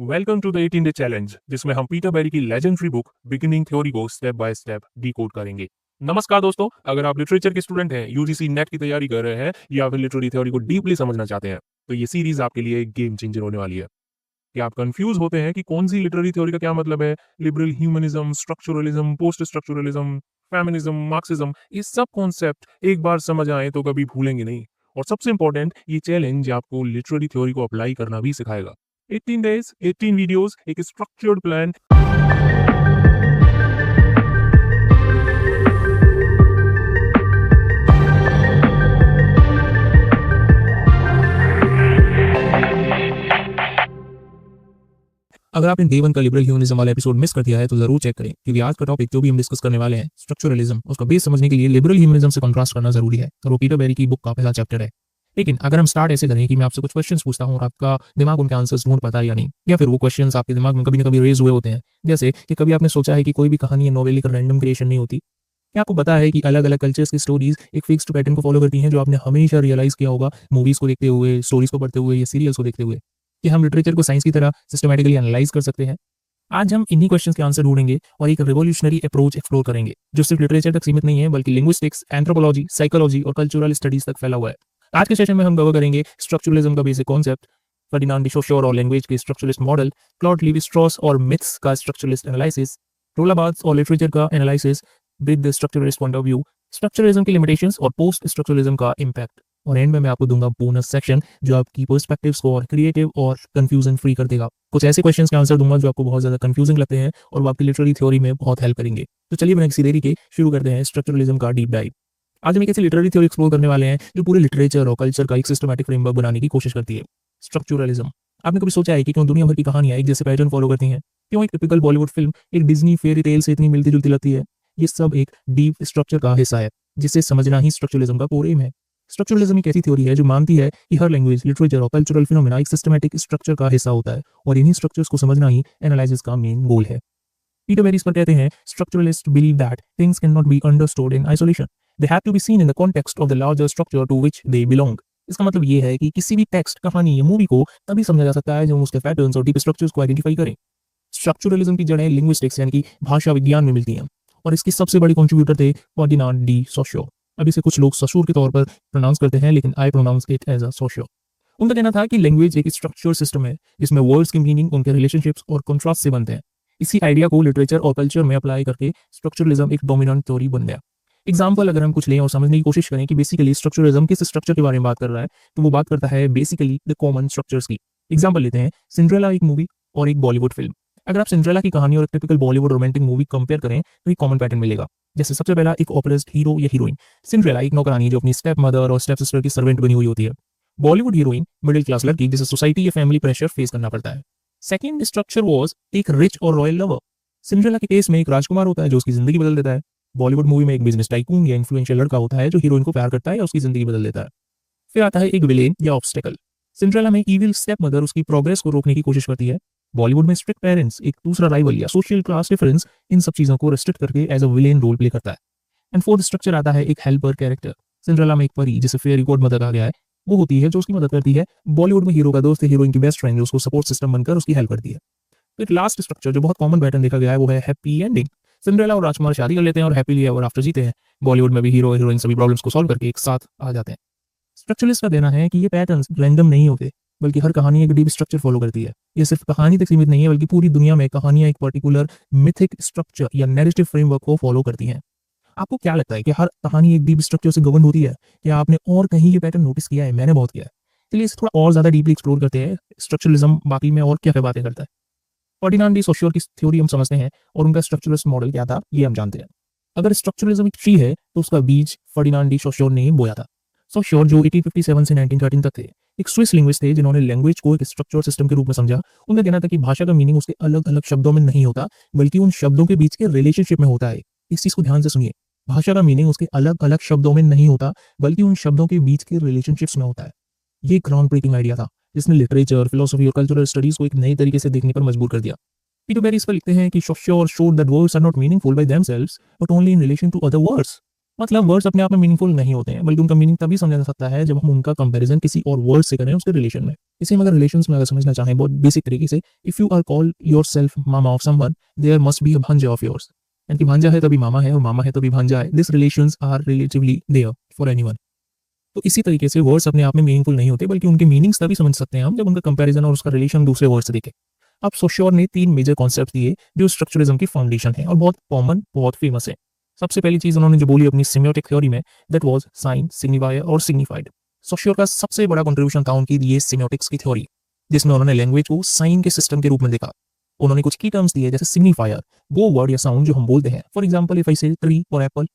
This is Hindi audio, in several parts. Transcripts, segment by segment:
Welcome to the 18 day challenge, जिसमें हम पीटर बेरी की लेजेंडरी बुक बिगिनिंग थ्योरी को स्टेप बाय स्टेप डिकोड करेंगे। नमस्कार दोस्तों, अगर आप लिटरेचर के स्टूडेंट हैं, यूजीसी नेट की तैयारी कर रहे हैं या फिर लिटरेरी थ्योरी को डीपली समझना चाहते हैं, तो ये सीरीज आपके लिए एक गेम चेंजर होने वाली है। क्या आप कंफ्यूज होते हैं कि कौन सी लिटरेरी थ्योरी का क्या मतलब है? Liberal humanism, structuralism, post structuralism, feminism, Marxism, ये सब कॉन्सेप्ट एक बार समझ आए तो कभी भूलेंगे नहीं। और सबसे इंपॉर्टेंट, ये चैलेंज आपको लिटरेरी थ्योरी को अप्लाई करना भी सिखाएगा। 18 डेज, 18 वीडियोस, एक स्ट्रक्चर्ड प्लान। अगर आपने डे 1 का लिबरल ह्यूमनिज्म वाला एपिसोड मिस कर दिया है तो जरूर चेक करें, क्योंकि आज का टॉपिक जो भी हम डिस्कस करने वाले हैं, स्ट्रक्चरलिज्म, उसका बेस समझने के लिए लिबरल ह्यूमनिज्म से कंट्रास्ट करना जरूरी है। और वो पीटर बेरी की बुक का पहला चैप्टर है। लेकिन अगर हम स्टार्ट ऐसे करें कि मैं आपसे कुछ क्वेश्चंस पूछता हूं और आपका दिमाग उनके आंसर्स ढूंढ पाता है या नहीं, या फिर वो क्वेश्चंस आपके दिमाग में कभी ना कभी रेज हुए होते हैं, जैसे कि कभी आपने सोचा है कि कोई भी कहानी या नॉवेल एक रैंडम क्रिएशन नहीं होती। क्या आपको पता है कि अलग अलग कल्चर्स की स्टोरीज एक फिक्स्ड पैटर्न को फॉलो करती हैं, जो आपने हमेशा रियलाइज किया होगा मूवीज को देखते हुए, स्टोरीज को पढ़ते हुए या सीरियल्स को देखते हुए, कि हम लिटरेचर को साइंस की तरह सिस्टमैटिकली एनालाइज कर सकते हैं। आज हम इन्हीं क्वेश्चंस के आंसर ढूंढेंगे और एक रिवॉल्यूशनरी अप्रोच एक्सप्लोर करेंगे, जो सिर्फ लिटरेचर तक सीमित नहीं है, बल्कि लिंग्विस्टिक्स, एंथ्रोपोलॉजी, साइकोलॉजी और कल्चरल स्टडीज तक फैला हुआ है। आज के सेशन में हम कवर करेंगे स्ट्रक्चरलिज्म का basic concept, Ferdinand de Saussure और लैंग्वेज के structuralist model, Claude Levi Strauss और मिथ्स का स्ट्रक्चरलिस्ट एनालिसिस, रोला बार्थ्स और लिटरेचर का analysis with the structuralist point of view, structuralism की लिमिटेशंस और पोस्ट स्ट्रक्चरलिज्म का इंपैक्ट, और एंड में मैं आपको दूंगा बोनस सेक्शन जो आपकी पर्सपेक्टिव्स को और क्रिएटिव और कंफ्यूजन फ्री कर देगा। कुछ ऐसे क्वेश्चंस के आंसर दूंगा जो आपको बहुत ज्यादा कंफ्यूजिंग लगते हैं और वो आपकी लिटरेरी थ्योरी में बहुत हेल्प करेंगे। तो चलिए बिना किसी देरी के शुरू करते हैं स्ट्रक्चरलिज्म का डीप डाइव। आज हम एक ऐसी लिटरेरी थ्योरी एक्सप्लोर करने वाले हैं जो पूरे लिटरेचर और कल्चर का एक सिस्टमैटिक फ्रेमवर्क बनाने की कोशिश करती है, स्ट्रक्चरलिज्म। आपने कभी सोचा है कि क्यों दुनिया भर की कहानियां एक जैसे पैटर्न फॉलो करती हैं? क्यों एक टिपिकल बॉलीवुड फिल्म एक डिज्नी फेयरी टेल से इतनी मिलती जुलती लगती है? ये सब एक डीप स्ट्रक्चर का हिस्सा है, जिसे समझना ही स्ट्रक्चरलिज्म का कोर एम है। स्ट्रक्चरलिज्म एक ऐसी थ्योरी है जो मानती है कि हर लैंग्वेज, लिटरेचर और कल्चरल फिनोमेना एक सिस्टमैटिक स्ट्रक्चर का हिस्सा होता है, और इन्हीं स्ट्रक्चर्स को समझना ही एनालिसिस का मेन गोल है। पीटर बेरी इस पर कहते हैं, structuralist believe that things can not be understood in isolation, they have to be seen in the context of the larger structure to which they belong. इसका मतलब ये है कि किसी भी टेक्स्ट, कहानी या मूवी को तभी समझा जा सकता है जब हम उसके पैटर्न्स और डीप स्ट्रक्चर्स को आइडेंटिफाई करें। स्ट्रक्चरलिज्म की जड़ें लिंग्विस्टिक्स यानी कि भाषा विज्ञान में मिलती हैं, और इसकी सबसे बड़ी कंट्रीब्यूटर थे फर्डिनांड डी सोशोर। अब इसे कुछ लोग ससुर के तौर पर प्रोनाउंस करते हैं, लेकिन I pronounce it as a Saussure. उनका कहना था कि लैंग्वेज एक स्ट्रक्चर सिस्टम है जिसमें वर्ड्स की मीनिंग उनके रिलेशनशिप्स और कॉन्ट्रास्ट से बनते हैं। इसी आइडिया को लिटरेचर और कल्चर में अप्लाई करके स्ट्रक्चरलिज्म एक डोमिनेंट थ्योरी बन गया। एग्जाम्पल अगर हम कुछ लें और समझने की कोशिश करें कि बेसिकली स्ट्रक्चरलिज्म किस स्ट्रक्चर के बारे में बात कर रहा है, तो वो बात करता है बेसिकली द कॉमन स्ट्रक्चर्स की। एग्जाम्पल लेते हैं सिंड्रेला एक मूवी और एक बॉलीवुड फिल्म। अगर आप सिंड्रेला की कहानी और एक typical Bollywood romantic movie compare करें तो एक कॉमन पैटर्न मिलेगा। जैसे सबसे पहला, एक ऑपरेस्ट हीरो या हीरोइन। सिंड्रेला एक नौकरानी जो अपनी स्टेप मदर और स्टेप सिस्टर की सर्वेंट बनी हुई होती है। बॉलीवुड हीरोइन मिडिल क्लास लड़की जिसे सोसाइटी या फैमिली प्रेशर फेस करना पड़ता है। सेकंड स्ट्रक्चर वाज एक रिच और रॉयल लवर। सिंड्रेला के केस में एक राजकुमार होता है जो उसकी जिंदगी बदल देता है। बॉलीवुड मूवी में एक बिजनेस टाइकून या इन्फ्लुएंशियल लड़का होता है जो हीरोइन को प्यार करता है या उसकी जिंदगी बदल देता है। फिर आता है एक विलेन या ऑब्स्टेकल। सिंड्रेला में ईविल स्टेप मदर उसकी प्रोग्रेस को रोकने की कोशिश करती है। बॉलीवुड में स्ट्रिक्ट पेरेंट्स, एक दूसरा राइवल या सोशल क्लास डिफरेंस, इन सब चीजों को रेस्ट्रिक्ट करके as a villain role play करता है। एंड फोर्थ स्ट्रक्चर आता है एक हेल्पर कैरेक्टर। सिंड्रेला में एक परी जिसे फेयरी गॉड मदर कहा गया है, वो होती है जो उसकी मदद करती है। बॉलीवुड में हीरो का दोस्त, हीरोइन की बेस्ट फ्रेंड जो उसको सपोर्ट सिस्टम बनकर उसकी हेल्प करती है। फिर लास्ट स्ट्रक्चर जो बहुत कॉमन पैटर्न देखा गया है वो है हैप्पी एंडिंग। सिंड्रेला और राजकुमार शादी कर लेते हैं और हैप्पीली एवर आफ्टर जीते हैं। बॉलीवुड में भी हीरो हीरोइन सभी प्रॉब्लम्स को सॉल्व करके एक साथ आ जाते हैं। स्ट्रक्चरलिस्ट का कहना है कि ये पैटर्न्स रैंडम नहीं होते, बल्कि हर कहानी एक डीप स्ट्रक्चर फॉलो करती है। ये सिर्फ कहानी तक सीमित नहीं है, बल्कि पूरी दुनिया में कहानियां एक पर्टिकुलर मिथिक स्ट्रक्चर या नैरेटिव फ्रेमवर्क को फॉलो करती हैं। आपको क्या लगता है कि हर कहानी एक डीप स्ट्रक्चर से गवर्न होती है? क्या आपने और कहीं ये पैटर्न नोटिस किया है? मैंने बहुत किया है। चलिए इसे थोड़ा और ज्यादा डीपली एक्सप्लोर करते हैं। स्ट्रक्चरलिज्म बाकी में और क्या क्या बातें करता है। फर्डिनांड डी सोशोर की थ्योरी हम समझते हैं और उनका स्ट्रक्चरलिस्ट मॉडल क्या था ये हम जानते हैं। अगर स्ट्रक्चरलिज्म एक ट्री है तो उसका बीज फर्डिनांड डी सोशोर ने बोया था। सोशोर जो 1857 से 1913 तक थे, एक स्विस लिंग्विस्ट थे जिन्होंने लैंग्वेज को एक स्ट्रक्चर सिस्टम के रूप में समझा। उनका कहना था कि भाषा का मीनिंग उसके अलग अलग शब्दों में नहीं होता, बल्कि उन शब्दों के बीच के रिलेशनशिप में होता है। इस चीज को ध्यान से सुनिए, भाषा का मीनिंग उसके अलग अलग शब्दों में नहीं होता, बल्कि उन शब्दों के बीच के रिलेशनशिप्स में होता है। ये ग्राउंड ब्रेकिंग आइडिया था जिसने लिटरेचर, फिलोसफी और कल्चरल स्टडीज को एक नई तरीके से देखने पर मजबूर कर दिया। पीटर बेरी इस पर लिखते हैं कि Saussure showed that words are not meaningful by themselves but only in relation to other words। मतलब वर्ड्स अपने आप में मीनिंगफुल नहीं होते हैं, बल्कि उनका मीनिंग तभी समझा जा सकता है जब हम उनका कंपैरिजन किसी और वर्ड से करें उसके रिलेशन में। इसे हम अगर रिलेशंस में अगर समझना चाहें बहुत बेसिक तरीके से, if you are call yourself mama of someone, there must be a bhanja of yours. यानी कि भांजा है तभी मामा है और मामा है तभी भांजा है। This relations are relatively there for anyone. तो इसी तरीके से वर्ड्स अपने आप में मीनिंगफुल नहीं होते, बल्कि उनके मीनिंग्स तभी समझ सकते हैं हम जब उनका कंपैरिजन और उसका रिलेशन दूसरे वर्ड से देखें। अब सोश्योर ने 3 मेजर कॉन्सेप्ट दिए जो स्ट्रक्चरलिज्म की फाउंडेशन है और बहुत कॉमन, बहुत फेमस है। सबसे पहली चीज उन्होंने जो बोली अपनी सिम्योटिक थ्योरी में, दैट वाज साइन, सिग्निफायर और सिग्निफाइड। सोश्योर का सबसे बड़ा कंट्रीब्यूशन था उनकी ये सिम्योटिक्स की थ्योरी, जिसमें उन्होंने लैंग्वेज को साइन के सिस्टम के रूप में देखा। उन्होंने कुछ की टर्म्स दिए जैसे सिग्निफायर, वो वर्ड या साउंड जो हम बोलते हैं। फॉर एग्जाम्पल इफ आई से ट्री और एप्पल।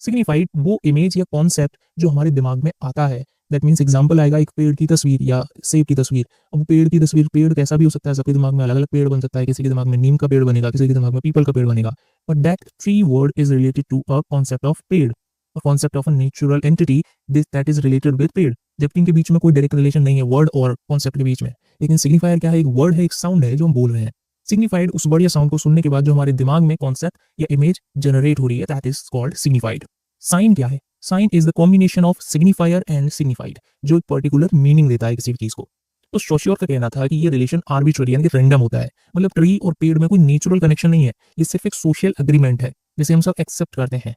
सिग्निफाइड वो इमेज या कॉन्सेप्ट जो हमारे दिमाग में आता है। दैट मीन्स एग्जाम्पल आएगा एक पेड़ की तस्वीर या सेब की तस्वीर। अब पेड़ की तस्वीर, पेड़ कैसा भी हो सकता है, सबके दिमाग में अलग अलग पेड़ बन सकता है। किसी के दिमाग में नीम का पेड़ बनेगा, किसी के दिमाग में पीपल का पेड़ बनेगा। But that tree word is related to a concept of ped, a concept of a natural entity this that is related with ped. जबकि इनके बीच में कोई डायरेक्ट रिलेशन नहीं है वर्ड और कॉन्सेप्ट के बीच में। लेकिन सिग्निफायर क्या है? एक वर्ड है, एक साउंड है जो हम बोल रहे हैं। सिग्निफाइड उस वर्ड या साउंड को सुनने के बाद जो हमारे दिमाग में कॉन्सेप्ट या इमेज जनरेट हो रही है, that is called signified. Sign क्या है? Sign is the combination of signifier and signified, जो एक पर्टिकुलर मीनिंग देता है किसी भी चीज को। तो सोशियोर का कहना था कि ये रिलेशन आर्बिट्रेरी यानी कि रैंडम होता है। मतलब ट्री और पेड़ में कोई नेचुरल कनेक्शन नहीं है, ये सिर्फ एक सोशल एग्रीमेंट है जिसे हम सब एक्सेप्ट करते हैं।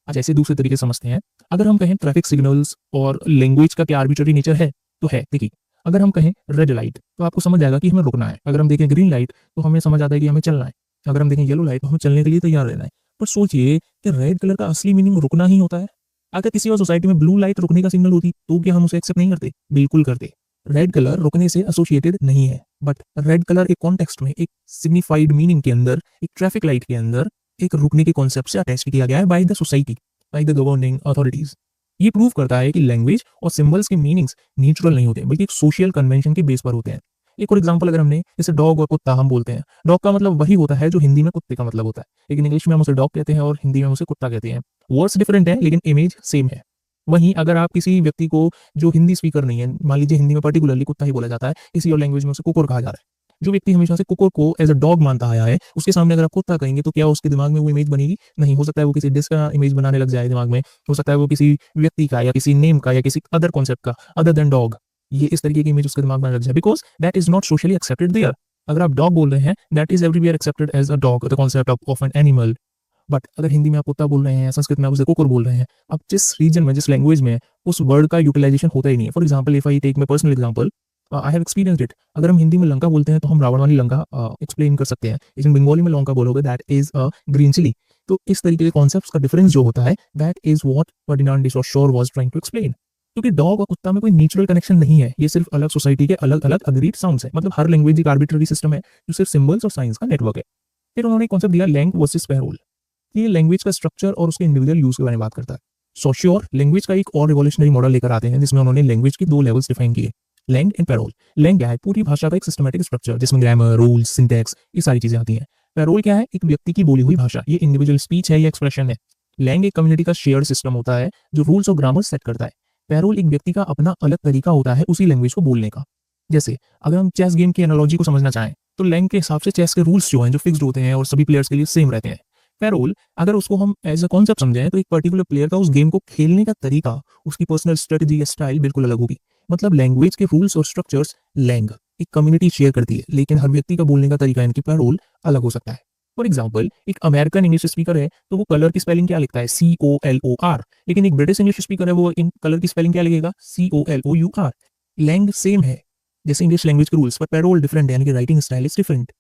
अच्छा, ऐसे दूसरे तरीके समझते हैं। अगर हम कहें ट्रैफिक सिग्नल्स और लैंग्वेज का क्या आर्बिट्रेरी नेचर है, तो है। देखिए, अगर हम कहें रेड लाइट तो आपको समझ आएगा कि हमें रुकना है। अगर हम देखें ग्रीन लाइट तो हमें समझ आता है कि हमें चलना है। अगर हम देखें येलो लाइट तो हमें चलने के लिए तैयार रहना है। पर सोचिए कि रेड कलर का असली मीनिंग रुकना ही होता है। अगर किसी और सोसाइटी में ब्लू लाइट रुकने का सिग्नल होती तो क्या हम उसे एक्सेप्ट नहीं करते? बिल्कुल करते। रेड कलर रुकने से एसोसिएटेड नहीं है, बट रेड कलर एक कॉन्टेक्स्ट में, एक सिग्निफाइड मीनिंग के अंदर, एक ट्रैफिक लाइट के अंदर एक रुकने के कॉन्सेप्ट से अटैच किया गया है by the society, by the governing authorities. ये प्रूव करता है कि लैंग्वेज और सिंबल्स के मीनिंग्स नेचुरल नहीं होते, बल्कि एक सोशल कन्वेंशन के बेस पर होते हैं। एक और एग्जांपल अगर हमने, जैसे डॉग और कुत्ता हम बोलते हैं। डॉग का मतलब वही होता है जो हिंदी में कुत्ते का मतलब होता है, लेकिन इंग्लिश में हम उसे डॉग कहते हैं और हिंदी में उसे कुत्ता कहते हैं। वर्ड्स डिफरेंट है लेकिन इमेज सेम है। वहीं अगर आप किसी व्यक्ति को जो हिंदी स्पीकर नहीं है, मान लीजिए हिंदी में पर्टिकुलरली कुत्ता ही बोला जाता है, किसी और लैंग्वेज में उसे कुकुर कहा जा रहा है। जो व्यक्ति हमेशा से कुकुर को एज अ डॉग मानता आया है, उसके सामने अगर आप कुत्ता कहेंगे तो क्या उसके दिमाग में वो इमेज बनेगी? नहीं। हो सकता है वो किसी डिश का इमेज बनाने लग जाए दिमाग में, हो सकता है वो किसी व्यक्ति का या किसी नेम का या किसी अदर कॉन्सेप्ट का अदर देन डॉग, ये इस तरीके की इमेज उसके दिमाग में लग जाए, because that is not socially accepted there. अगर आप डॉग बोल रहे हैं, that is everywhere accepted as a dog, the concept of an animal. But अगर हिंदी में आप कुत्ता बोल रहे हैं, संस्कृत में आप उसे कुकुर बोल रहे हैं, अब जिस रीजन में, जिस लैंग्वेज में उस वर्ड का यूटिलाइजेशन होता ही नहीं है। For example if I take my personal example, I have experienced it. अगर हम हिंदी में लंका बोलते हैं तो हम रावण वाली लंका एक्सप्लेन कर सकते हैं, लेकिन बंगाली में लंका बोलोगे that is a green chili. तो इस तरीके के कॉन्सेप्ट्स का डिफरेंस जो होता है, that is what Ferdinand de Saussure was trying to explain. क्योंकि डॉग और कुत्ता में कोई नेचुरल कनेक्शन नहीं है, ये सिर्फ अलग सोसाइटी के अलग अलग अग्रीड साउंड्स है। मतलब हर लैंग्वेज एक आर्बिट्ररी सिस्टम है जो सिर्फ सिंबल्स और साइंस का नेटवर्क है। फिर उन्होंने कॉन्सेप्ट दिया लैंग वर्सेस पैरोल। ये लैंग्वेज का स्ट्रक्चर और उसके इंडिविजुअल यूज के बारे में बात करता है। सोशियोर लैंग्वेज का एक और रिवॉल्यूशनरी मॉडल लेकर आते हैं जिसमें उन्होंने लैंग्वेज के 2 लेवल्स डिफाइन किए, लैंग एंड पैरोल। लैंग क्या है? पूरी भाषा का एक सिस्टमैटिक स्ट्रक्चर जिसमें ग्रामर, रूल्स, सिंटैक्स, ये सारी चीजें आती हैं। पैरोल क्या है? एक व्यक्ति की बोली हुई भाषा, ये इंडिविजुअल स्पीच है या एक्सप्रेशन है। लैंग एक कम्युनिटी का शेयर्ड सिस्टम होता है जो रूल्स और ग्रामर सेट करता है। पैरोल एक व्यक्ति का अपना अलग तरीका होता है उसी लैंग्वेज को बोलने का। जैसे अगर हम चेस गेम की एनालॉजी को समझना चाहें तो लैंग के हिसाब से चेस के रूल्स जो हैं, जो फिक्स्ड होते हैं और सभी प्लेयर्स के लिए सेम रहते हैं। पैरोल अगर उसको हम एज अ कॉन्सेप्ट समझें तो एक पर्टिकुलर प्लेयर का उस गेम को खेलने का तरीका, उसकी पर्सनल स्ट्रेटजी या स्टाइल बिल्कुल अलग होगी। मतलब लैंग्वेज के रूल्स और स्ट्रक्चर्स लैंग एक कम्युनिटी शेयर करती है, लेकिन हर व्यक्ति का बोलने का तरीका यानी कि पैरोल अलग हो सकता है। फॉर एग्जाम्पल एक अमेरिकन इंग्लिश स्पीकर है तो वो कलर की स्पेलिंग क्या लिखता है? COLOR। लेकिन एक ब्रिटिश इंग्लिश स्पीकर है, वो इन कलर की स्पेलिंग क्या लिखेगा? COLOUR। लैंग सेम है जैसे इंग्लिश लैंग्वेज के रूल्स, पर पैरोल डिफरेंट है, यानी कि राइटिंग स्टाइल इज डिफरेंट।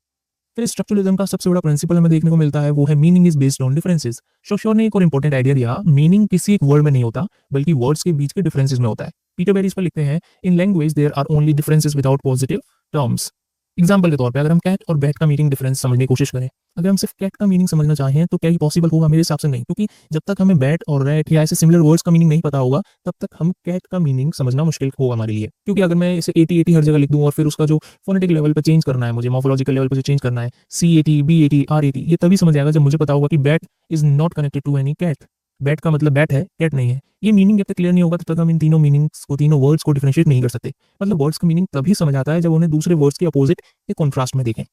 फिर स्ट्रक्चरलिज्म का सबसे बड़ा प्रिंसिपल हमें देखने को मिलता है, वो है meaning is based on differences. Saussure ने एक और इंपॉर्टेंट आइडिया दिया, मीनिंग किसी एक वर्ड में नहीं होता बल्कि वर्ड्स के बीच के डिफरेंसेस में होता है। पीटर बेरी इस पर लिखते हैं, in language there are only differences without positive terms. Example के तौर पे अगर हम कैट और बैट का मीनिंग डिफरेंस समझने की कोशिश करें, अगर हम सिर्फ कैट का मीनिंग समझना चाहें तो क्या ये पॉसिबल होगा? मेरे हिसाब से नहीं, क्योंकि जब तक हमें बैट और रैट या ऐसे सिमिलर वर्ड्स का मीनिंग नहीं पता होगा तब तक हम कैट का मीनिंग समझना मुश्किल होगा हमारे लिए। क्योंकि अगर मैं इसे 80 हर जगह लिख दूं और फिर उसका जो फोनेटिक लेवल पर चेंज करना है, मुझे मॉर्फोलॉजिकल लेवल पर चेंज करना है, CAT, BAT, RAT, ये तभी समझ आएगा जब मुझे पता होगा कि bat is not connected to any cat. Bat का मतलब बैट है, कैट नहीं है। ये मीनिंग जब तक क्लियर नहीं होगा तब तक हम इन तीनों मीनिंग्स को, तीनों वर्ड्स को डिफरेंशिएट नहीं कर सकते। मतलब वर्ड्स का मीनिंग तभी समझ आता है जब उन्हें दूसरे वर्ड्स के अपोजिट या कॉन्ट्रास्ट में देखें।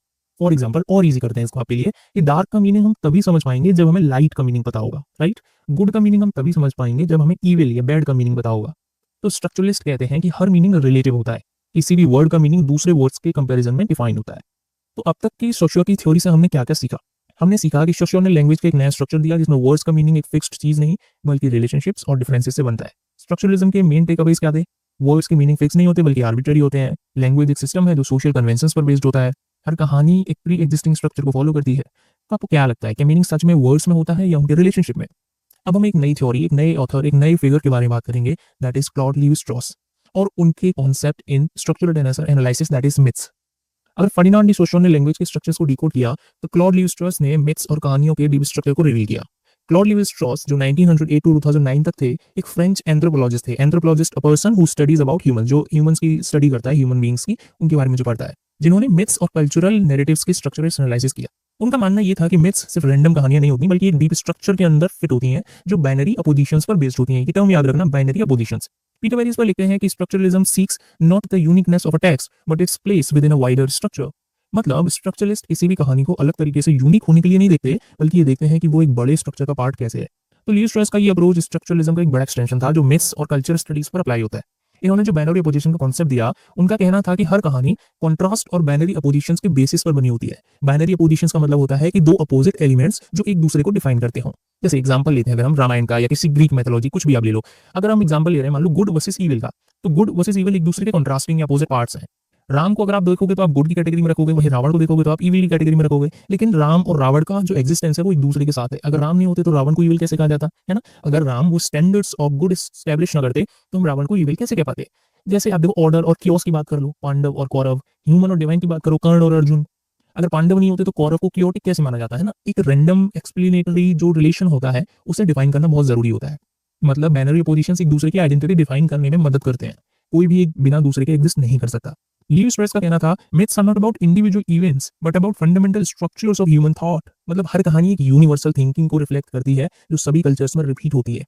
फॉर एग्जाम्पल और इजी करते हैं इसको आपके लिए कि डार्क का मीनिंग हम तभी समझ पाएंगे जब हमें लाइट का मीनिंग पता होगा, राइट। गुड का मीनिंग हम तभी समझ पाएंगे जब हमें इविल या बैड का मीनिंग पता होगा। तो स्ट्रक्चरलिस्ट कहते हैं कि हर मीनिंग रिलेटिव होता है, किसी भी वर्ड का मीनिंग दूसरे वर्ड्स के कंपैरिजन में डिफाइन होता है। तो अब तक की सोशियो की थ्योरी से हमने क्या क्या सीखा? हमने सीखा कि सोशियो ने लैंग्वेज का एक नया स्ट्रक्चर दिया जिसमें वर्ड्स का मीनिंग एक फिक्स्ड चीज नहीं बल्कि रिलेशनशिप्स और डिफरेंसेस से बनता है। स्ट्रक्चरलिज्म के मेन टेकअवेज क्या थे? वर्ड्स के मीनिंग फिक्स नहीं होते बल्कि आर्बिट्ररी होते हैं। लैंग्वेज एक सिस्टम है जो सोशल कन्वेंशंस पर बेस्ड होता है। हर कहानी एक प्री एग्जिस्टिंग स्ट्रक्चर को फॉलो करती है। तो आपको क्या लगता है कि मीनिंग सच में वर्ड्स में होता है या उनके रिलेशनशिप में? अब हम एक नई थ्योरी, एक नए ऑथर, एक नए फिगर के बारे में बात करेंगे, दैट इज क्लॉड लीवी-स्ट्रॉस, और उनके concept in structural analysis, that is myths. अगर फर्डिनांड डी सोशो ने लैंग्वेज के स्ट्रक्चर्स को डिकोड किया तो क्लॉड लीवी-स्ट्रॉस ने मिथ्स और कहानियों के डीप स्ट्रक्चर को रिवील किया। क्लॉड लीवी-स्ट्रॉस जो 1908 टू 2009 तक थे, एक फ्रेंच एंथ्रोपोलॉजिस्ट थे। Anthropologist a person who studies about human, जो ह्यूमंस की स्टडी करता है, ह्यूमन बीइंग्स की, उनके बारे में जो पढ़ता है, जिन्होंने मिथ्स और कल्चरल नैरेटिव्स की स्ट्रक्चरल एनालिसिस किया। उनका मानना यह था कि मिथ्स सिर्फ रैंडम कहानियां नहीं होती बल्कि एक डीप स्ट्रक्चर के अंदर फिट होती हैं जो बाइनरी अपोजिशंस पर बेस्ड होती हैं। ये टर्म याद रखना, बाइनरी अपोजिशंस। पीटर बेरी इस पर लिखते हैं कि structuralism seeks not the uniqueness of a text but its place within a wider structure. मतलब स्ट्रक्चरलिस्ट किसी भी कहानी को अलग तरीके से यूनिक होने के लिए नहीं देखते बल्कि ये देखते हैं कि वो एक बड़े स्ट्रक्चर का पार्ट कैसे है। तो लीवी-स्ट्रॉस का ये अप्रोच स्ट्रक्चरलिज्म का एक बड़ा एक्सटेंशन था जो मिथ्स और कल्चर स्टडीज पर अप्लाई होता है। इन्होंने जो बाइनरी अपोजिशन का कॉन्सेप्ट दिया, उनका कहना था कि हर कहानी कॉन्ट्रास्ट और बाइनरी अपोजिशंस के बेसिस पर बनी होती है। बाइनरी अपोजिशंस का मतलब होता है कि दो अपोजिट एलिमेंट्स जो एक दूसरे को डिफाइन करते हों। जैसे एग्जांपल लेते हैं अगर हम रामायण का या किसी ग्रीक मैथोलॉजी, कुछ भी आप ले लो। अगर हम एग्जांपल ले रहे हैं मान लो गुड वर्सेस इविल का, तो गुड वर्सेस इविल एक दूसरे के कॉन्ट्रास्टिंग या अपोजिट पार्ट्स हैं। राम को अगर आप देखोगे तो आप गुड की कैटेगरी में रखोगे, वहीं रावण को देखोगे तो आप इविल की कैटेगरी में रखोगे। लेकिन राम और रावण का जो एग्जिस्टेंस है वो एक दूसरे के साथ है। अगर राम नहीं होते तो रावण को इविल कैसे कहा जाता है ना? अगर राम वो स्टैंडर्ड्स ऑफ गुड एस्टैब्लिश ना करते तो हम रावण को इविल कैसे कह पाते? जैसे आप देखो ऑर्डर और क्योस की बात कर लो, पांडव और कौरव, ह्यूमन और डिवाइन की बात करो, कर्ण और अर्जुन। अगर पांडव नहीं होते तो कौरव को क्योटिक कैसे माना जाता है ना? एक रैंडम एक्सप्लेनेटरी जो रिलेशन होता है उसे डिफाइन करना बहुत जरूरी होता है। मतलब बाइनरी अपोजिशंस एक दूसरे की आइडेंटिटी डिफाइन करने में मदद करते हैं। कोई भी एक बिना दूसरे के एग्जिस्ट नहीं कर सकता। लीवी-स्ट्रॉस का कहना था myths are not about individual events but about fundamental structures of human thought. मतलब हर कहानी एक यूनिवर्सल थिंकिंग को रिफ्लेक्ट करती है जो सभी कल्चर्स में रिपीट होती है।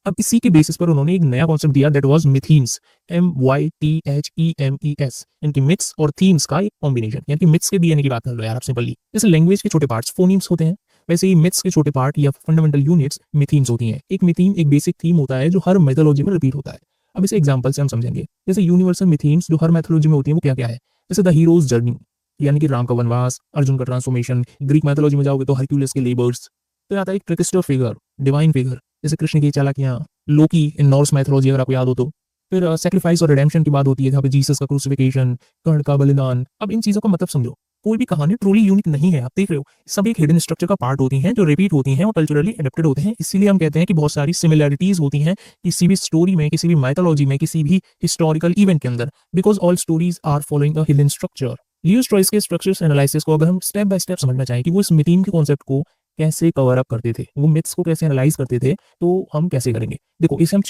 अब इसी के बेसिस पर उन्होंने एक नया कॉन्सेप्ट दिया, दैट वाज मिथीम्स, MYTHEMES, यानी मिथ्स और थीम्स का एक कॉम्बिनेशन। यानी मिथ्स के डीएनए की बात कर लो यार आप सिंपली। जैसे लैंग्वेज के छोटे पार्ट्स फोनीम्स होते हैं, वैसे ही मिथ्स के छोटे पार्ट या फंडामेंटल यूनिट्स मिथीम्स होती हैं। एक मिथीम एक बेसिक थीम होता है जो हर मैथोलॉजी में रिपीट होता है। अब इसे एग्जांपल से हम समझेंगे। जैसे यूनिवर्सल मिथीम्स जो हर मैथोलॉजी में होती है वो क्या क्या है? जैसे द हीरोज जर्नी, यानी कि राम का वनवास, अर्जुन का ट्रांसफॉर्मेशन। ग्रीक मैथोलॉजी में जाओगे तो हरक्यूलिस के लेबर्स। तो आता है एक ट्रिकस्टर फिगर, डिवाइन फिगर, जैसे कृष्ण की चालाकियां, लोकी इन नॉर्स मैथोलॉजी अगर आपको याद हो तो। फिर सैक्रिफाइस और रिडेम्पशन की बात होती है जहाँ पे जीसस का क्रूसिफिकेशन, कर्ण का बलिदान। अब इन चीजों का मतलब समझो, कोई भी कहानी ट्रूली यूनिक नहीं है। आप देख रहे हो सब एक हिडन स्ट्रक्चर का पार्ट होती हैं जो रिपीट होती हैं और कल्चरली एडेप्टेड होते हैं। इसीलिए हम कहते हैं कि बहुत सारी सिमिलैरिटीज होती हैं किसी भी स्टोरी में, किसी भी माइथोलॉजी में, किसी भी हिस्टोरिकल इवेंट के अंदर, because all stories are following a hidden structure. Levi Strauss के स्ट्रक्चर्स एनालिसिस को अगर हम स्टेप बाय स्टेप समझना चाहें कि वो इस मिथीम के कॉन्सेप्ट को कैसे कवर अप करते थे, वो मिथ्स को कैसे एनालाइज करते थे, तो हम कैसे करेंगे? देखो इसे हम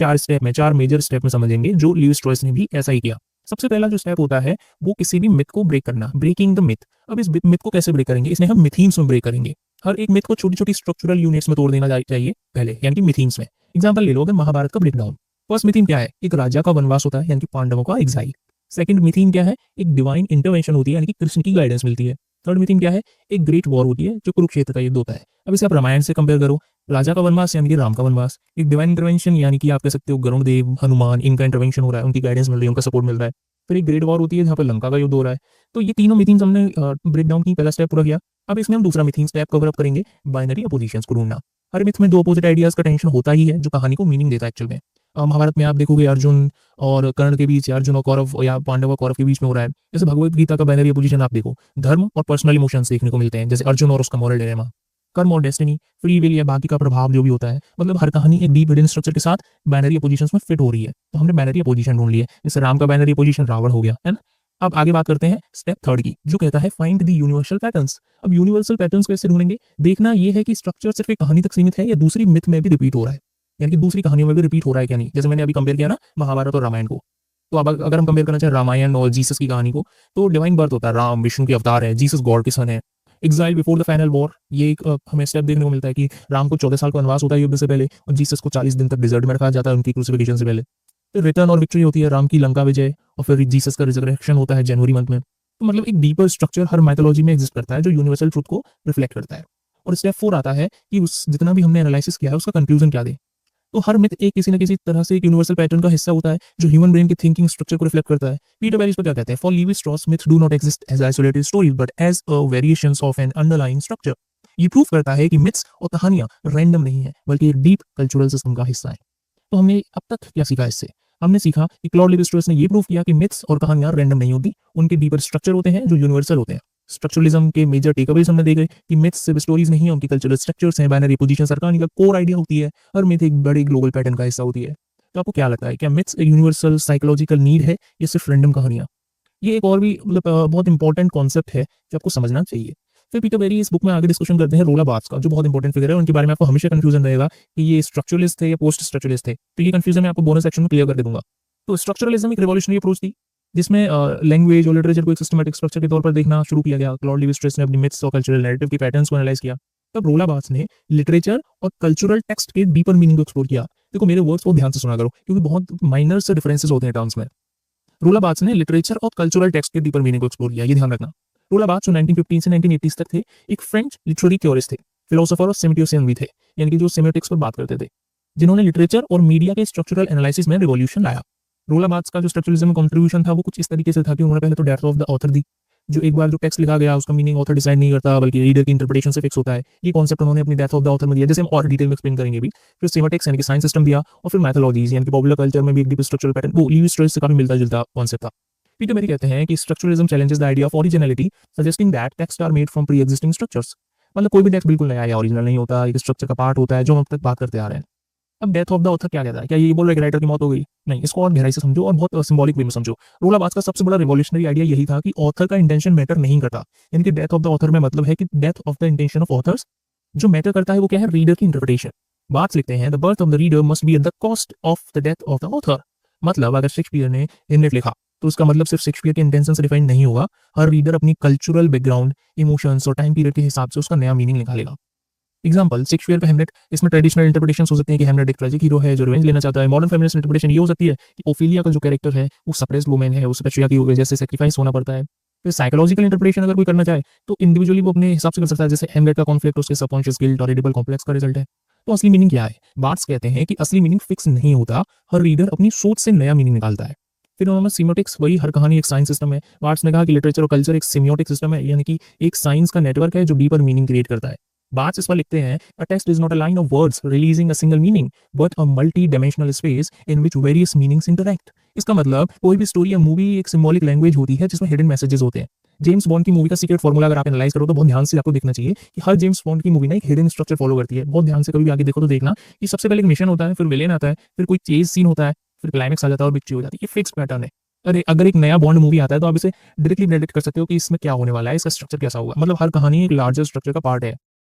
चार मेजर स्टेप में समझेंगे जो लीवी-स्ट्रॉस ने भी ऐसा ही किया। सबसे पहला जो स्टेप होता है वो किसी भी मिथ को ब्रेक करना, ब्रेकिंग द मिथ। अब इस मिथ को कैसे ब्रेक करेंगे? इसमें हम मिथीम्स में ब्रेक करेंगे। हर एक मिथ को छोटी छोटी स्ट्रक्चरल यूनिट्स में तोड़ देना चाहिए पहले, यानी कि मिथीम्स में। एग्जांपल ले लो अगर महाभारत का ब्रेकडाउन। फर्स्ट मिथीम क्या है? एक राजा का वनवास होता है, यानी कि पांडवों का एग्जाइल। सेकंड मिथीम क्या है? एक डिवाइन इंटरवेंशन होती है, यानी कि कृष्ण की गाइडेंस मिलती है। थर्ड मिथीम क्या है? एक ग्रेट वॉर होती है जो कुरुक्षेत्र का युद्ध होता है। अब इसे आप रामायण से कंपेयर करो, राजा का वनवास यानी कि राम का वनवास, एक डिवाइन इंटरवेंशन यानी कि आप कह सकते हो गरुण देव, हनुमान, इनका इंटरवेंशन हो रहा है, उनकी गाइडेंस मिल रही है, उनका सपोर्ट मिल रहा है। फिर एक ग्रेट वॉर होती है जहाँ पर लंका का युद्ध हो रहा है। तो ये तीनों मिथीम्स हमने ब्रेक डाउन की, पहला स्टेप पूरा किया। अब इसमें हम दूसरा मिथीम स्टेप कवर अप करेंगे, बाइनरी अपोजिशंस को ढूंढना। हर मिथ में दो अपोजिट आइडियाज का टेंशन होता ही है जो कहानी को मीनिंग देता है एक्चुअल में। महाभारत में आप देखोगे अर्जुन और कर्ण के बीच, अर्जुन और कौरव या पांडव और कौरव के बीच में हो रहा है। जैसे भगवत गीता का बाइनरी अपोजिशन आप देखो, धर्म और पर्सनल इमोशंस देखने को मिलते हैं, जैसे अर्जुन और उसका मॉरल डिलेमा, कर्म और डेस्टिनी, फ्री विल या बाकी का प्रभाव जो भी होता है। मतलब हर कहानी एक डीप हिडन स्ट्रक्चर के साथ बाइनरी अपोजिशंस में फिट हो रही है। तो हमने बाइनरी अपोजिशन ढूंढ लिया। जैसे राम का बाइनरी अपोजिशन रावण हो गया, है ना? अब आगे बात करते हैं स्टेप थर्ड की, जो कहता है फाइंड द यूनिवर्सल पैटर्न्स। अब यूनिवर्सल पैटर्न्स कैसे ढूंढेंगे? देखना यह है कि स्ट्रक्चर सिर्फ एक कहानी तक सीमित है या दूसरी मिथ में भी रिपीट हो रहा है, यानी कि दूसरी कहानियों में भी रिपीट हो रहा है क्या नहीं। जैसे मैंने अभी कंपेयर किया ना महाभारत और रामायण को। तो अब अगर हम कंपेयर करना चाहें रामायण और जीसस की कहानी को, तो डिवाइन बर्थ होता है, राम विष्णु के अवतार है, जीसस गॉड के सन है। Exile before the final war, ये एक हमें स्टेप देखने को मिलता है कि राम को 14 साल का वनवास होता है युद्ध से पहले, और जीसस को 40 दिन तक डिजर्ट में रखा जाता है उनकी क्रूसिफिकेशन से पहले। फिर रिटर्न और विक्ट्री होती है, राम की लंका विजय, और फिर जीसस का रिजरेक्शन होता है जनवरी मंथ में। तो मतलब एक डीपर स्ट्रक्चर हर माइथोलॉजी में एग्जिस्ट करता है जो यूनिवर्सल ट्रुथ को रिफ्लेक्ट करता है। और स्टेप 4 आता है कि उस जितना भी हमने एनालिसिस किया है उसका कंक्लूजन क्या दे। तो हर मिथ एक किसी न किसी तरह से एक यूनिवर्सल पैटर्न का हिस्सा होता है जो ह्यूमन ब्रेन की थिंकिंग स्ट्रक्चर को रिफ्लेक्ट करता है। पीटर बैरी इसको क्या कहते हैं? For Levi Strauss myths do not exist as isolated stories but as a variations of an underlying structure. ये प्रूव करता है कि मिथ्स और कहानियां रैंडम नहीं है बल्कि एक डीप कल्चरल सिस्टम का हिस्सा है। तो हमने अब तक क्या सीखा इससे? हमने सीखा कि क्लॉड लेवी-स्ट्रॉस ने ये प्रूव किया कि मिथ्स और कहानियां रैंडम नहीं होती, उनके डीपर स्ट्रक्चर होते हैं जो यूनिवर्सल होते हैं। स्ट्रक्चरलिज्म के मेजर टेकअवेज हमने देखे कि मिथ्स सिर्फ स्टोरीज नहीं है, उनकी कल्चरल स्ट्रक्चर्स हैं, बाइनरी पोजीशंस, कहानी का कोर आइडिया होती है, हर मिथ एक बड़े ग्लोबल पैटर्न का हिस्सा होती है। तो आपको क्या लगता है, क्या मिथ्स एक यूनिवर्सल साइकोलॉजिकल नीड है या सिर्फ रैंडम कहानियां? ये एक और भी मतलब बहुत इंपॉर्टेंट कॉन्सेप्ट है जो आपको समझना चाहिए। फिर पीटर बेरी इस बुक में आगे डिस्कशन करते हैं रोला बार्ट्स का, जो बहुत इंपॉर्टेंट फिगर है। उनके बारे में आपको हमेशा कंफ्यूजन रहेगा कि ये स्ट्रक्चरलिस्ट थे या पोस्ट स्ट्रक्चरलिस्ट थे, तो ये कंफ्यूजन मैं आपको बोनस सेक्शन में क्लियर कर दे दूंगा। तो स्ट्रक्चरलिज्म एक रिवॉल्यूशनरी अप्रोच थी जिसमें लैंग्वेज और लिटरेचर को एक सिस्टमैटिक स्ट्रक्चर के तौर पर देखना शुरू किया गया। क्लॉड लेवी-स्ट्रॉस ने अपनी मिथ्स और कल्चरल नैरेटिव के पैटर्न्स को एनालाइज किया। तब रोला बार्ट्स ने लिटरेचर और कल्चरल टेक्स्ट के डीपर मीनिंग को एक्सप्लोर किया। देखो मेरे वर्ड्स को ध्यान से सुना करो क्योंकि बहुत माइनर से डिफरेंसेस होते हैं टर्म्स में। रोला बार्ट्स ने लिटरेचर और कल्चरल टेक्स्ट के डीपर मीनिंग को एक्सप्लोर किया, ये ध्यान रखना। रोला बार्ट्स जो 1915 से 1980 तक थे, एक फ्रेंच लिटरेरी थ्योरिस्ट थे, फिलोसोफर और सेमियोटिक्सियन भी थे, यानी कि जो सेमियोटिक्स पर बात करते थे, जिन्होंने लिटरेचर और मीडिया के स्ट्रक्चरल एनालिसिस में रिवॉल्यूशन लाया। रोला बार्ट्स का जो स्ट्रक्चरलिज्म में कंट्रीब्यूशन था वो कुछ इस तरीके से था कि उन्होंने पहले तो डेप्थ ऑफ द ऑथर दी, जो एक बार जो टेक्स्ट लिखा गया उसका मीनिंग ऑथर डिसाइड नहीं करता बल्कि रीडर की इंटरप्रिटेशन से फिक्स होता है। ये कॉन्सेप्ट उन्होंने अपनी डेप्थ ऑफ द ऑथर में दिया, जैसे हम और डिटेल में एक्सप्लेन करेंगे भी। फिर सेमेटिक्स यानी कि साइंस सिस्टम दिया, और फिर मैथोलॉजीज यानी कि पॉपुलर कल्चर में भी एक डीप स्ट्रक्चरल पैटर्न, वो लेवी-स्ट्रॉस से काफी मिलता जुलता कॉन्सेप्ट था। पीटर बेरी कहते हैं कि structuralism challenges the idea of originality, suggesting that text are made from pre existing structures. मतलब कोई भी टेक्स्ट बिल्कुल नया या ओरिजिनल नहीं होता, एक स्ट्रक्चर का पार्ट होता है जो हम अब तक बात करते आ रहे हैं। अब डेथ ऑफ द ऑथर क्या कहता है? क्या ये बोल रहा है कि राइटर की मौत हो गई? नहीं, इसको और गहराई से समझो और बहुत सिंबॉलिक वे में समझो। रोला बार्ट्स का सबसे बड़ा रिवॉल्यूशनरी आइडिया यही था कि ऑथर का इंटेंशन मैटर नहीं करता, यानी कि डेथ ऑफ द ऑथर में मतलब है कि death of the intention of authors. जो मैटर करता है वो क्या है? रीडर की इंटरप्रिटेशन। बार्ट्स लिखते हैं the birth of the reader must be at the cost of the death of the author. मतलब अगर शेक्सपियर ने हेमलेट लिखा तो उसका मतलब सिर्फ शेक्सपियर के इंटेंशन से डिफाइन नहीं होगा, हर रीडर अपनी कल्चरल बैकग्राउंड, इमोशंस और टाइम पीरियड के हिसाब से उसका नया मीनिंग निकालेगा। एग्जाम्पल, शेक्सपियर का हेमलेट, इसमें ट्रेडिशनल इंटरप्रिटेशन हो सकती है कि हेमलेट एक ट्रेजिक हीरो है जो रिवेंज लेना चाहता है। मॉडर्न फेमिनिस्ट इंटरप्रिटेशन ये हो सकती है कि ओफेलिया का जो कैरेक्टर है वो सप्रेस्ड वुमेन है, उसे पेट्रियार्की की वजह से सैक्रिफाइस होना पड़ता है। फिर साइकोलॉजिकल इंटरप्रिटेशन अगर कोई करना चाहे तो इंडिविजुअली वो अपने हिसाब से कर सकता है, जैसे हेमलेट का कॉन्फ्लिक्ट उसके सबकॉन्शियस गिल्ट और एडिबल कॉम्प्लेक्स का रिजल्ट है। तो असली मीनिंग क्या है? बार्ट्स कहते हैं कि असली मीनिंग फिक्स नहीं होता, हर रीडर अपनी सोच से नया मीनिंग निकालता है। फिर उन्होंने सीमियोटिक्स, वही हर कहानी एक साइंस सिस्टम है। बार्ट्स ने कहा कि लिटरेचर और कल्चर एक सीमियोटिक सिस्टम है, यानी कि एक साइंस का नेटवर्क है जो डीपर मीनिंग क्रिएट करता है। बार्ट्स इस पर लिखते हैं a text is not a line of words releasing a single meaning but a multi dimensional space in which various meanings interact. इसका मतलब कोई भी स्टोरी या मूवी एक सिंबॉलिक लैंग्वेज होती है जिसमें हिडन मैसेजेस होते हैं। जेम्स बॉन्ड की मूवी का सीक्रेट फॉर्मूला अगर आप एनालाइज करो तो बहुत ध्यान से आपको देखना चाहिए कि हर जेम्स बॉन्ड की मूवी ना एक हिडन स्ट्रक्चर फॉलो करती है। बहुत ध्यान से कभी भी आगे देखो तो देखना कि सबसे पहले एक मिशन होता है, फिर विलेन आता है, फिर कोई चेज सीन होता है, फिर क्लाइमेक्स आ जाता है और विक्ट्री हो जाती है। ये फिक्स पैटर्न है। अरे अगर एक नया बॉन्ड मूवी आता है तो आप इसे डायरेक्टली प्रेडिक्ट कर सकते हो कि इसमें क्या होने वाला है, इसका स्ट्रक्चर कैसा होगा। मतलब हर कहानी एक लार्जर स्ट्रक्चर का पार्ट है।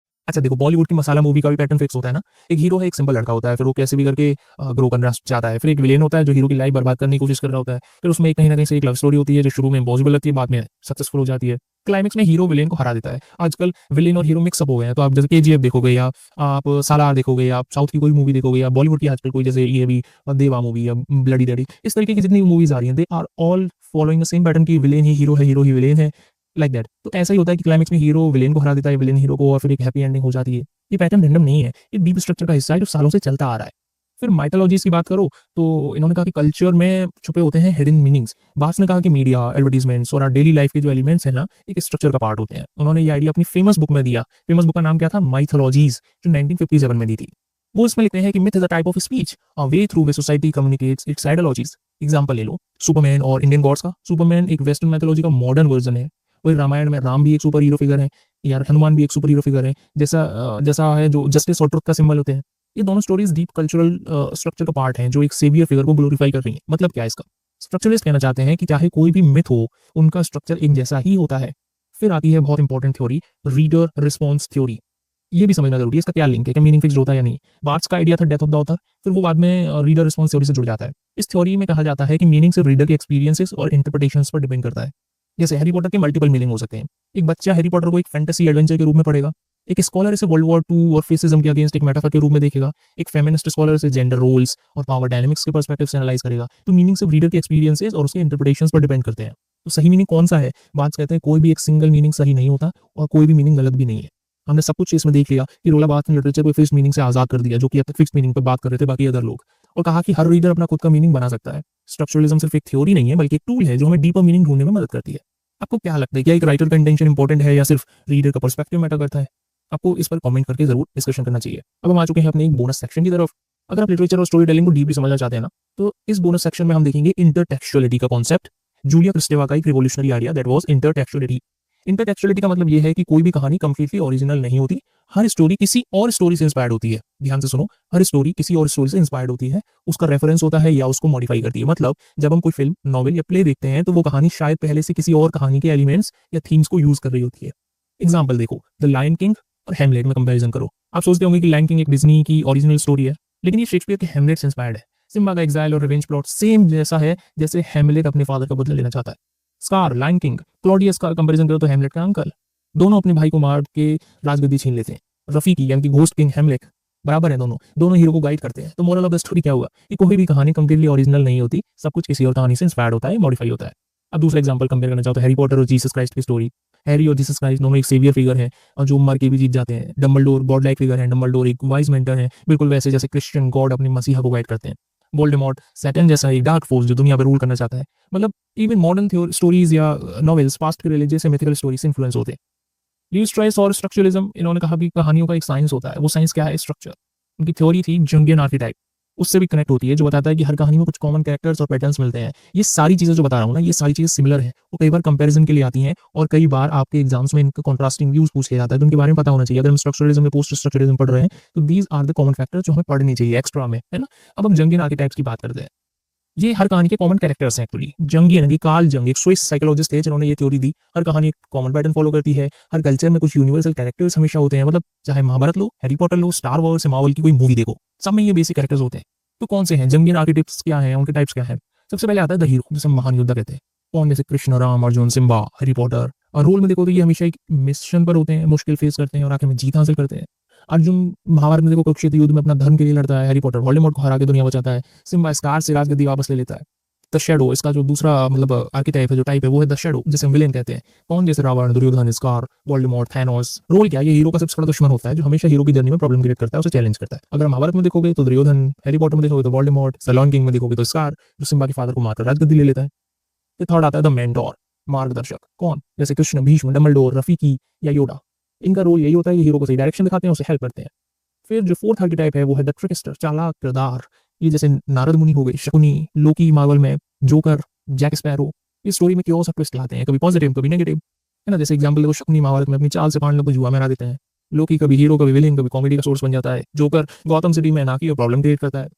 अच्छा देखो, बॉलीवुड की मसाला मूवी का भी पैटर्न फिक्स होता है ना। एक हीरो है, एक सिंपल लड़का होता है, फिर वो कैसे भी करके ग्रो करना चाहता है। फिर एक विलेन होता है जो हीरो की लाइफ बर्बाद करने की कोशिश कर रहा होता है। फिर उसमें कहीं ना कहीं से एक लव स्टोरी होती है जो शुरू में इम्पॉसिबल लगती है, बाद में सक्सेसफुल हो जाती है। क्लाइमेक्स में हीरो विलेन को हरा देता है। आजकल विलेन और हीरो मिक्सअप हो गए हैं, तो आप जैसे केजीएफ देखोगे या आप सालार देखोगे या आप साउथ की कोई मूवी देखोगे या बॉलीवुड की आजकल कोई जैसे ये भी देवा मूवी या ब्लडी डैडी, इस तरीके की जितनी मूवीज आ रही हैं they are all following the same pattern की विलेन ही हीरो है, हीरो ही विलेन है, लाइक दैट। तो ऐसा ही होता है कि क्लाइमेक्स में हीरो विलेन को हरा देता है, विलेन हीरो को, और फिर एक हैप्पी एंडिंग हो जाती है। ये पैटर्न रैंडम नहीं है, ये डीप स्ट्रक्चर का हिस्सा है जो सालों से चलता आ रहा है। फिर माइथोलॉजीज की बात करो तो इन्होंने कहा कि कल्चर में छुपे होते हैं हिडन मीनिंग्स। बार्ट्स ने कहा कि मीडिया, एडवर्टीजमेंट्स और डेली लाइफ के जो एलिमेंट्स हैं ना, एक स्ट्रक्चर का पार्ट होते हैं। उन्होंने ये आइडिया अपनी फेमस बुक में दिया। फेमस बुक का नाम क्या था? माइथोलॉजीज, जो 1957 में दी थी। वो इसमें लिखते हैं कि myth is a type of speech, a way through which society communicates it's ideologies. Example ले लो सुपरमैन और इंडियन गॉड्स का। सुपरमैन एक वेस्टर्न मैथोलॉजी का मॉडर्न वर्जन है। वही रामायण में राम भी एक सुपर हीरो फिगर है, यार हनुमान भी एक सुपर हीरो फिगर है, जैसा है जो जस्टिस और ट्रुथ का सिंबल होते हैं। ये दोनों स्टोरीज डीप कल्चरल स्ट्रक्चर का पार्ट हैं जो एक सेवियर फिगर को ग्लोरीफाई कर रही हैं। मतलब क्या है इसका? स्ट्रक्चरलिस्ट कहना चाहते हैं कि चाहे कोई भी मिथ हो, उनका स्ट्रक्चर एक जैसा ही होता है। फिर आती है बहुत important theory, reader response theory. ये भी समझना जरूरी है, इसका क्या लिंक है, क्या मीनिंग फिक्स होता है या नहीं। बार्ट्स का आइडिया था डेथ ऑफ द ऑथर, फिर वो बाद में रीडर रिस्पॉन्स थ्योरी से जुड़ जाता है। इस थ्योरी में कहा जाता है कि मीनिंग सिर्फ रीडर के एक्सपीरियंसेस और इंटरप्रिटेशंस पर डिपेंड करता है। जैसे हैरी पॉटर के मल्टीपल मीनिंग हो सकते हैं। एक बच्चा हैरी पॉटर को एक फैंटेसी एडवेंचर के रूप में पढ़ेगा, एक स्कॉलर इसे वर्ल्ड वॉर 2 और फेसिज्म के अगेंस्ट एक मेटाफर के रूप में देखेगा, एक फेमिनिस्ट स्कॉलर इसे जेंडर रोल्स और पावर डायनामिक्स के पर्सपेक्टिव से एनालाइज करेगा। तो मीनिंग सिर्फ रीडर के एक्सपीरियंसेस और उसके इंटरप्रिटेशंस पर डिपेंड करते हैं। तो सही मीनिंग कौन सा है? बात कहते हैं कोई भी एक सिंगल मीनिंग सही नहीं होता और कोई भी मीनिंग गलत भी नहीं है। हमने सब कुछ इसमें देख लिया कि रोला बाथ ने लिटरेचर को फिक्स मीनिंग से आजाद कर दिया, जो कि अब तक फिक्स मीनिंग पर बात कर रहे थे बाकी अदर लोग, और कहा कि हर रीडर अपना खुद का मीनिंग बना सकता है। स्ट्रक्चरलिज्म सिर्फ एक थ्योरी नहीं है बल्कि एक टूल है जो हमें डीपर मीनिंग ढूंढने में मदद करती है। आपको क्या लगता है, क्या एक राइटर का इंटेंशन इंपॉर्टेंट है या सिर्फ रीडर का पर्सपेक्टिव मैटर करता है? आपको इस पर कमेंट करके जरूर डिस्कशन करना चाहिए। अब हम आ चुके हैं अपने एक बोनस सेक्शन की तरफ। अगर आप लिटरेचर और स्टोरी टेलिंग को डीपली समझना चाहते हैं ना, तो इस बोनस सेक्शन में हम देखेंगे इंटरटेक्चुअलिटी का कॉन्सेप्ट, जूलिया क्रिस्टेवा का एक revolutionary idea that was intertextuality. Intertextuality का मतलब यह है कि कोई भी कहानी कंप्लीटली ओरिजिनल नहीं होती, हर स्टोरी किसी और स्टोरी से इंस्पायर्ड होती है। ध्यान से सुनो, हर स्टोरी किसी और स्टोरी से इंस्पायर्ड होती है, उसका रेफरेंस होता है या उसको मॉडिफाई करती है। मतलब जब हम कोई फिल्म, नॉवेल या प्ले देखते हैं तो वो कहानी शायद पहले से किसी और कहानी के एलिमेंट्स या थीम्स को यूज कर रही होती है। एग्जाम्पल देखो, द लायन किंग और हेमलेट में कंपैरिजन करो। आप सोचते होंगे कि लायन किंग एक डिज्नी की ओरिजिनल स्टोरी है, लेकिन ये शेक्सपियर के हेमलेट से इंस्पायर्ड है। सिम्बा का एग्जाइल और रिवेंज प्लॉट सेम जैसा है जैसे हेमलेट अपने फादर का बदला लेना चाहता है। स्कार, लायन किंग, क्लॉडियस का कंपैरिजन करो तो हेमलेट का अंकल। दोनों अपने भाई को मार के राजगद्दी छीन लेते हैं। रफीकी यानी कि घोस्ट किंग हेमलेट बराबर है, दोनों हीरो को गाइड करते हैं। तो मोरल ऑफ द स्टोरी क्या हुआ कि कोई भी कहानी कंप्लीटली ओरिजिनल नहीं होती, सब कुछ किसी और कहानी से इंस्पायर्ड होता है, मॉडिफाई होता है। अब दूसरा एग्जांपल कंपेयर करना चाहो तो हैरी पॉटर और जीसस क्राइस्ट की स्टोरी। हैरी और जीसस क्राइस्ट दोनों एक सेवियर फिगर है और जो मर के भी जीत जाते हैं। डंबलडोर गॉड लाइक फिगर है, डंबलडोर एक वाइज मेंटर है, बिल्कुल वैसे जैसे क्रिश्चियन गॉड अपने मसीहा को गाइड करते हैं। वोल्डेमॉर्ट सैटन जैसा एक डार्क फोर्स जो दुनिया पर रूल करना चाहता है। मतलब इवन मॉडर्न स्टोरीज या नॉवेल्स पास्ट के रिलीजियस या मिथिकल स्टोरी से इन्फ्लुएंस होते हैं। लीव स्ट्राइस और स्ट्रक्चरलिज्म, इन्होंने कहा कि कहानियों का एक साइंस होता है। वो साइंस क्या है? स्ट्रक्चर। उनकी थ्योरी थी जंगियन आर्किटाइप, उससे भी कनेक्ट होती है, जो बताता है कि हर कहानी में कुछ कॉमन कैरेक्टर्स और पैटर्न्स मिलते हैं। ये सारी चीजें जो बता रहा हूँ ना, ये सारी चीजें सिमिलर है, वो कई बार कंपैरिजन के लिए आती हैं और कई बार आपके एग्जाम्स में इनका कॉन्ट्रास्टिंग व्यूज पूछ लिया जाता है, तो उनके बारे में पता होना चाहिए। अगर हम स्ट्रक्चरलिज्म में पोस्ट स्ट्रक्चरलिज्म पढ़ रहे हैं तो these are the common factors जो हमें पढ़ने चाहिए एक्स्ट्रा में, है ना। अब हम जंगियन आर्किटाइप्स की बात करते हैं। ये हर कहानी के कॉमन कैरेक्टर्स हैं एक्चुअली। जंगियन यानी कार्ल जंग एक स्विस साइकोलॉजिस्ट थे जिन्होंने ये थ्योरी दी, हर कहानी एक कॉमन पैटर्न फॉलो करती है, हर कल्चर में कुछ यूनिवर्सल कैरेक्टर्स हमेशा होते हैं। मतलब चाहे महाभारत लो, हैरी पॉटर लो, स्टार वॉर्स, मार्वल की कोई मूवी देखो, सब में ये बेसिक कैरेक्टर्स होते हैं। तो कौन से हैं जंगियन आर्किटाइप्स, क्या है उनके टाइप्स क्या है? सबसे पहले आता है द हीरो, जिसे महान योद्धा कहते हैं। कौन? जैसे Krishna, Ram, Arjun, Simba, Harry Potter. और रोल में देखो तो ये हमेशा एक मिशन पर होते हैं, मुश्किल फेस करते हैं और आखिर में जीत हासिल करते हैं। अर्जुन महाभारत में देखो कुरुक्षेत्र युद्ध में अपना धर्म के लिए लड़ता है। हैरी पॉटर वोल्डेमॉर्ट को हरा के दुनिया बचाता है। सिम्बा स्कार से राजगद्दी वापस ले लेता है। द शैडो, इसका जो दूसरा मतलब आर्किटाइप है, जो टाइप है, वो है द शैडो, जिसे विलेन कहते हैं। कौन? जैसे Ravan, Duryodhan, Scar, Voldemort, Thanos. Role क्या है? ये हीरो का सबसे बड़ा दुश्मन होता है जो हमेशा हीरो की जर्नी में प्रॉब्लम क्रिएट करता है, उसे चैलेंज करता है। अगर महाभारत में देखोगे तो दुर्योधन, हैरी पॉटर में देखोगे तो वोल्डेमॉर्ट, द लायन किंग में देखोगे तो स्कार, जो सिम्बा के फादर को मारकर राजगद्दी ले लेता है। फिर थर्ड आता है द मेंटोर, मार्गदर्शक। कौन? जैसे कृष्ण, भीष्म, डंबलडोर, रफीकी या योडा। इनका रोल यही होता है, ये हीरो को सही डायरेक्शन दिखाते हैं, उसे हेल्प करते हैं। फिर जो फोर्थ आर्किटाइप है वो है द ट्रिकस्टर, चालाक, किरदार। ये जैसे नारद मुनि हो गए, शकुनी, लोकी मार्वल में, जोकर, जैक स्पैरो। इस स्टोरी में क्यों ट्विस्ट लाते हैं, कभी पॉजिटिव कभी नेगेटिव, है ना। जैसे एग्जांपल देखो, शकुनी महाभारत में अपनी चाल से पांडवों को जुआ में हरा देते हैं। लोकी कभी हीरो कभी विलेन कभी कॉमेडी का सोर्स बन जाता है। जोकर गौतम सिटी में नाकी और प्रॉब्लम क्रिएट करता है।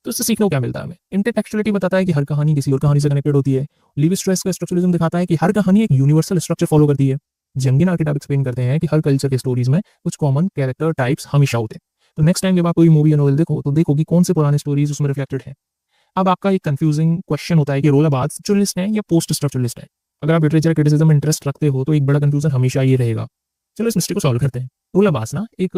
तो इससे सीखने को क्या मिलता है हमें? इंटरटेक्चुअलिटी बताता है कि हर कहानी किसी और कहानी से कनेक्टेड होती है। लीव स्ट्राइस का स्ट्रक्चरलिज्म दिखाता है कि हर कहानी एक यूनिवर्सल स्ट्रक्चर फॉलो करती है। जंगियन आर्किटाइप एक्सप्लेन करते हैं कि हर कल्चर के स्टोरीज में कुछ कॉमन कैरेक्टर टाइप्स हमेशा होते हैं। तो नेक्स्ट टाइम जब आप कोई मूवी या नॉवेल देखो तो देखो कि कौन से पुराने स्टोरीज उसमें रिफ्लेक्टेड है। अब आपका एक कंफ्यूजिंग क्वेश्चन होता है कि रोल बाथ स्ट्रक्चरलिस्ट है या पोस्ट स्ट्रक्चरलिस्ट है। अगर आप लिटरेचर क्रिटिसिज्म में इंटरेस्ट रखते हो तो एक बड़ा कंफ्यूजन हमेशा ये रहेगा। चलो इस मिस्टेक को सॉल्व करते हैं। रोल बाथ ना एक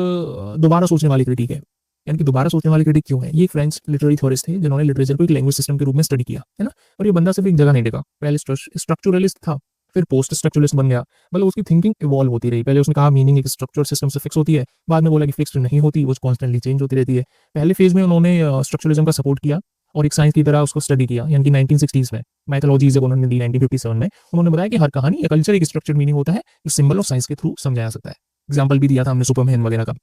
दोबारा सोचने वाली क्रिटिक है। यानी कि दोबारा सोचने वाली क्रिटिक क्यों है? ये फ्रेंच लिटरेरी थ्योरिस्ट थे जिन्होंने लिटरेचर को एक लैंग्वेज सिस्टम के रूप में स्टडी किया, है ना। और ये बंदा सिर्फ एक जगह नहीं टिका। पहले स्ट्रक्चरलिस्ट था, फिर पोस्ट स्ट्रक्चरलिस्ट बन गया। मतलब उसकी थिंकिंग इवॉल्व होती रही। पहले उसने कहा मीनिंग एक स्ट्रक्चर सिस्टम से फिक्स होती है, बाद में बोला कि फिक्स्ड नहीं होती, वो कॉन्स्टेंटली चेंज होती रहती है। पहले फेज में उन्होंने स्ट्रक्चरलिज्म का सपोर्ट किया और एक साइंस की तरह उसको स्टडी किया, यानी कि 1960s में मैथोलॉजी जब उन्होंने दी 1957 में, उन्होंने बताया कि हर कहानी या कल्चर एक स्ट्रक्चर्ड मीनिंग होता है जो सिंबल ऑफ साइंस के थ्रू समझाया जा सकता है। एग्जाम्पल भी दिया था हमने सुपरमैन वगैरह का।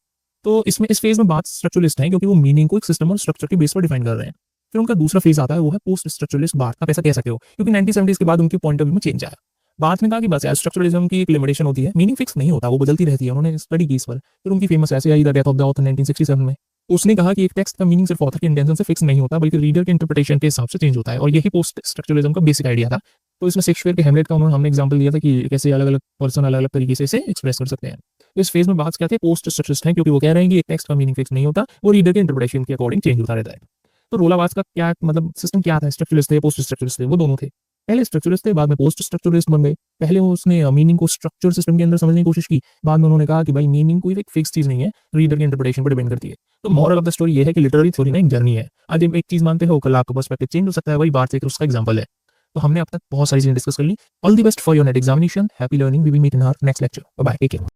तो इसमें इस फेज में बात स्ट्रक्चरलिस्ट है क्योंकि वो मीनिंग को एक सिस्टम और स्ट्रक्चर के बेस पर डिफाइन कर रहे हैं। फिर उनका दूसरा फेज आता है, वो है पोस्ट स्ट्रक्चरलिस्ट बात। आप ऐसा कह सकते हो क्योंकि 1970s के बाद उनके पॉइंट ऑफ व्यू में चेंज आया। बाद में कहा कि बस यार स्ट्रक्चरलिज्म की एक लिमिटेशन होती है, मीनिंग फिक्स नहीं होता, वो बदलती रहती है। उन्होंने स्टडी की इस पर। फिर उनकी फेमस ऐसे आई the death of the author 1967 में। उसने कहा कि एक टेक्स्ट का मीनिंग सिर्फ ऑथर के इंटेंशन से फिक्स नहीं होता बल्कि रीडर के इंटरप्रिटेशन के हिसाब से चेंज होता है, और यही पोस्ट स्ट्रक्चरलिज्म का बेसिक आइडिया था। तो इसमें शेक्सपियर के हेमलेट का उन्होंने हमने एग्जांपल दिया था कि कैसे अलग अलग पर्सन अलग अलग तरीके से इसे एक्सप्रेस कर सकते हैं। तो इस फेज में बात क्या थे, पोस्ट स्ट्रक्चरिस्ट हैं क्योंकि वो कह रहे हैं कि एक टेक्स्ट का मीनिंग फिक्स नहीं होता, वो रीडर के इंटरप्रिटेशन के अकॉर्डिंग चेंज होता रहता है। तो रोलावास का क्या मतलब सिस्टम क्या था? स्ट्रक्चरलिस्ट थे, पोस्ट स्ट्रक्चरिस्ट थे, वो दोनों थे। पहले स्ट्रक्चरलिस्ट थे, बाद में पोस्ट स्ट्रक्चरलिस्ट बन गए। पहले उसने मीनिंग को स्ट्रक्चर सिस्टम के अंदर समझने की कोशिश की, बाद में उन्होंने कहा कि भाई मीनिंग कोई एक फिक्स चीज नहीं है, रीडर के इंटरप्रिटेशन पर डिपेंड करती है। तो मॉरल ऑफ द स्टोरी ये है कि लिटरेरी थ्योरी ना एक जर्नी है। आज एक चीज मानते हो, कल आपका पर्सपेक्टिव चेंज हो सकता है। वही बात एक उसका एग्जांपल है। तो हमने अब तक बहुत सारी चीजें डिस्कस कर ली। All the best for your NET examination, happy learning, we will meet in our next lecture, bye bye, take care.